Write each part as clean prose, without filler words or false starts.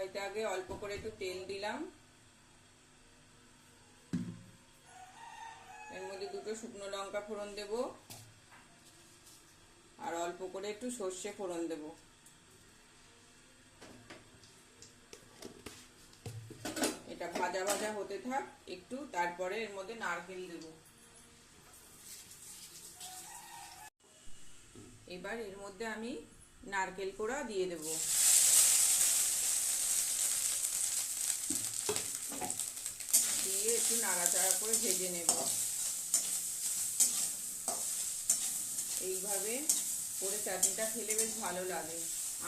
কড়াইতে আগে অল্প করে একটু তেল দিলাম, এর মধ্যে দুটো শুকনো লঙ্কা ফোড়ন দেব আর অল্প করে একটু সর্ষে ফোড়ন দেব। এটা ভাজা ভাজা হতে থাক একটু, তারপরে এর মধ্যে নারকেল দেব। এবার এর মধ্যে আমি নারকেল কোড়া দিয়ে দেব। দিয়ে একটু নাড়াচাড়া করে ভেজে নেব। এইভাবে করে চাটনিটা খেলে বেশ ভালো লাগে।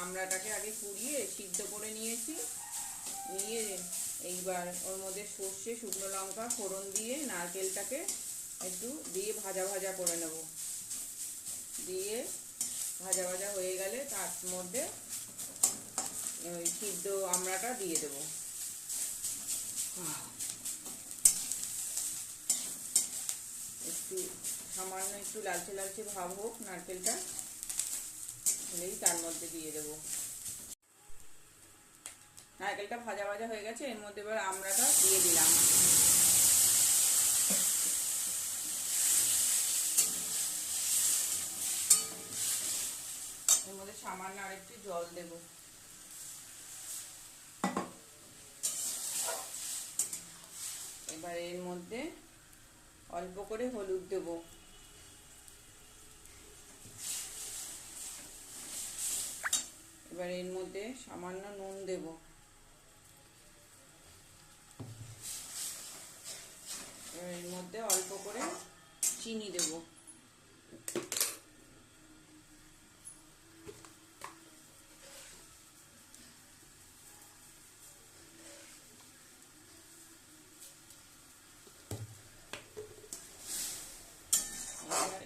আমড়াটাকে আগে কুড়িয়ে সিদ্ধ করে নিয়েছি, নিয়ে এইবার ওর মধ্যে সর্ষে শুকনো লঙ্কা ফোড়ন দিয়ে নারকেলটাকে একটু দিয়ে ভাজা ভাজা করে নেব। দিয়ে ভাজা ভাজা হয়ে গেলে তার মধ্যে ওই সিদ্ধ আমড়াটা দিয়ে দেব। একটু সামান্য একটু লালচে লালচে ভাব হোক নারকেলটা, হলেই তার মধ্যে দিয়ে দেব। নারকেলটা ভাজা ভাজা হয়ে গেছে, এর মধ্যে এবার আমড়াটা দিয়ে দিলাম। এর মধ্যে সামান্য আরেকটু জল দেব। এবার এর মধ্যে অল্প করে হলুদ দেব। এবার এর মধ্যে সামান্য নুন দেব। এবার এর মধ্যে অল্প করে চিনি দেব।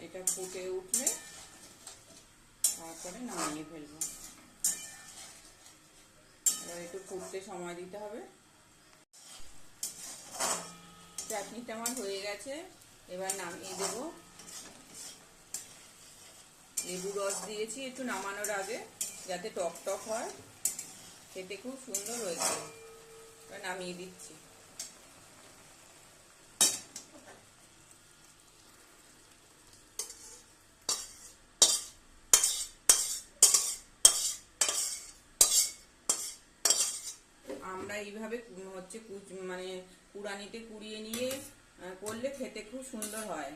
এটা ফুটে উঠলে তারপরে নামিয়ে ফেলবো। এবার একটু ফুটতে সময় দিতে হবে। চাটনিটা আমার হয়ে গেছে, এবার নামিয়ে দেব। লেবু রস দিয়েছি একটু নামানোর আগে, যাতে টক টক হয়, খেতে খুব সুন্দর হয়েছে। এবার নামিয়ে দিচ্ছি। আমরা এইভাবে হচ্ছে মানে কুড়ানিতে কুড়িয়ে নিয়ে করলে খেতে খুব সুন্দর হয়।